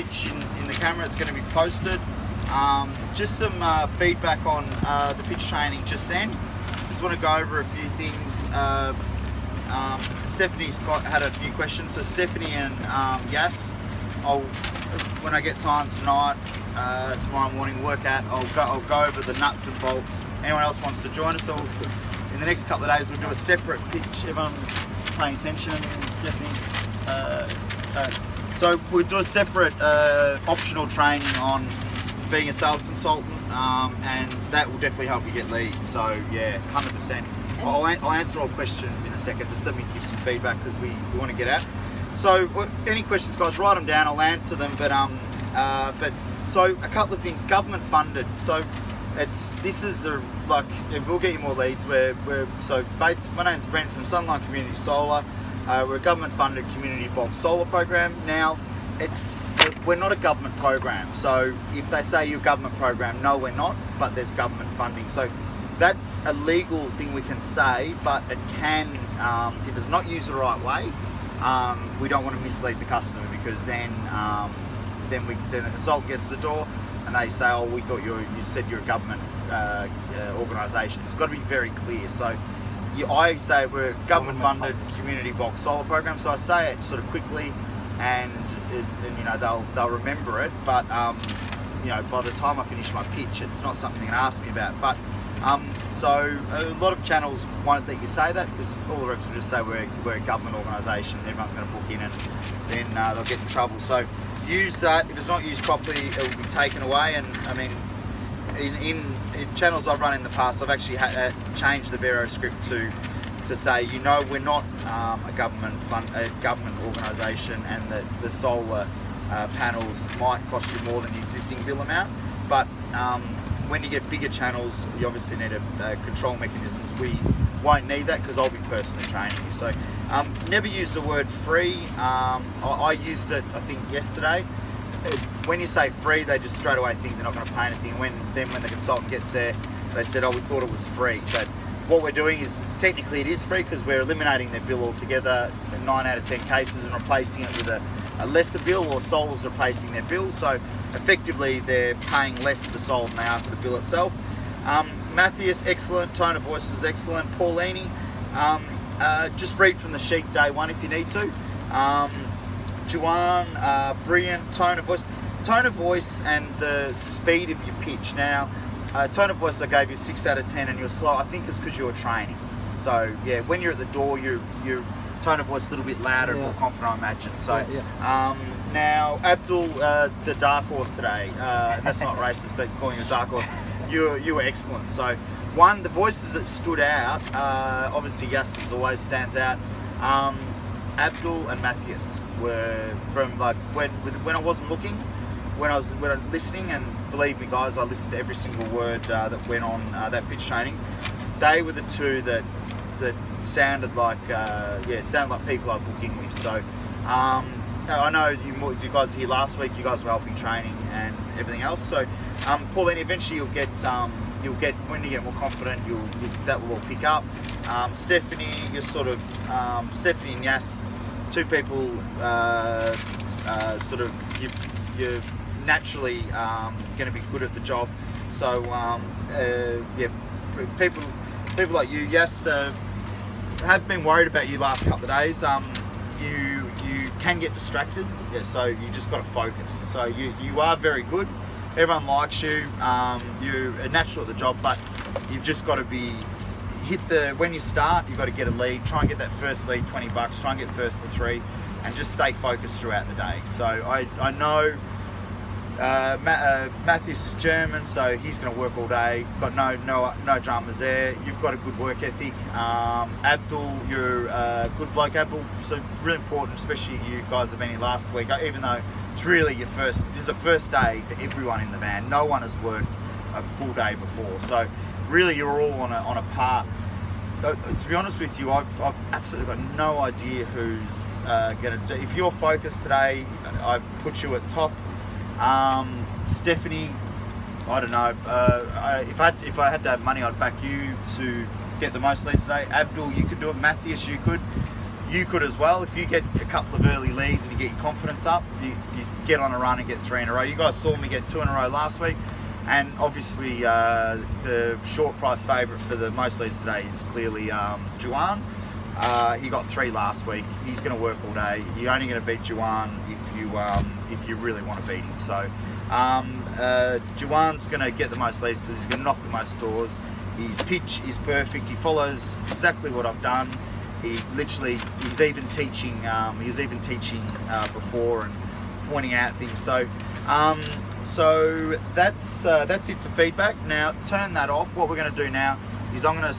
in the camera. It's going to be posted. Just some feedback on the pitch training just then. Just want to go over a few things. Stephanie's had a few questions. So Stephanie and Yas, when I get time tonight, tomorrow morning workout, I'll go over the nuts and bolts. Anyone else wants to join us? In the next couple of days, we'll do a separate pitch. Everyone paying attention, Stephanie. So we'll do a separate optional training on being a sales consultant, and that will definitely help you get leads. So yeah, 100%. I'll answer all questions in a second. Just let me give some feedback because we want to get out. So any questions, guys, write them down. I'll answer them. But so a couple of things. Government funded. So it will get you more leads. My name's Brent from Sunlight Community Solar. We're a government funded community bulk solar program. Now, we're not a government program. So if they say you're a government program, no, we're not, but there's government funding. So that's a legal thing we can say, but it can, if it's not used the right way, we don't want to mislead the customer, because then the consultant gets to the door and they say, oh, we thought you said you're a government organisation. It's got to be very clear. So I say we're a government-funded community bulk solar program. So I say it sort of quickly, and they'll remember it. But by the time I finish my pitch, it's not something they can ask me about. But so a lot of channels won't let you say that, because all the reps will just say we're a government organisation. Everyone's going to book in, and then they'll get in trouble. So use that. If it's not used properly, it will be taken away. And I mean, in channels I've run in the past, I've actually changed the Vero script to say, we're not a government organisation, and that the solar panels might cost you more than the existing bill amount. But when you get bigger channels, you obviously need control mechanisms. We won't need that, because I'll be personally training you. So never use the word free. I used it, I think, yesterday. When you say free, they just straight away think they're not going to pay anything. When the consultant gets there, they said, oh, we thought it was free. But what we're doing is, technically it is free, because we're eliminating their bill altogether in 9 out of 10 cases and replacing it with a lesser bill, or solar's replacing their bill. So effectively they're paying less for solar than they are for the bill itself. Matthias, excellent. Tone of voice was excellent. Paulini, just read from the sheet day one if you need to. Juan, brilliant. Tone of voice and the speed of your pitch. Now, tone of voice I gave you 6 out of 10, and you're slow. I think it's because you're training. So yeah, when you're at the door, your tone of voice a little bit louder and more confident, I imagine. So now Abdul, the dark horse today. That's not racist, but calling you a dark horse. You were excellent. So the voices that stood out, obviously Yas always stands out. Abdul and Matthias were from when I wasn't looking, when I was listening, and believe me, guys, I listened to every single word that went on that pitch training. They were the two that sounded like people I'm booking with. So I know you guys were here last week. You guys were helping training and everything else. So Pauline, eventually you'll get when you get more confident, that will all pick up. Stephanie, you're sort of Stephanie and Yas, two people you're naturally going to be good at the job. So people like you, Yas, have been worried about you last couple of days. You can get distracted, so you just got to focus. So you are very good. Everyone likes you. You're a natural at the job, but you've just got to when you start, you've got to get a lead. Try and get that first lead, $20. Try and get first to 3, and just stay focused throughout the day. So I know Matthias is German, so he's going to work all day. Got no dramas there. You've got a good work ethic. Abdul, you're a good bloke, Abdul. So really important, especially you guys have been here last week. Even though it's really this is the first day for everyone in the van. No one has worked a full day before, so really you're all on a par. To be honest with you, I've absolutely got no idea who's going to do. If you're focused today, I put you at top. Stephanie, I don't know. If I had to have money, I'd back you to get the most leads today. Abdul, you could do it. Matthias, you could. you could as well. If you get a couple of early leads and you get your confidence up, you get on a run and get 3 in a row. You guys saw me get 2 in a row last week, and obviously the short price favourite for the most leads today is clearly Juan. He got 3 last week. He's going to work all day. You're only going to beat Juan if you really want to beat him. So Juan's going to get the most leads because he's going to knock the most doors. His pitch is perfect. He follows exactly what I've done. He's even teaching before and pointing out things. So that's it for feedback. Now turn that off. What we're going to do now is I'm going to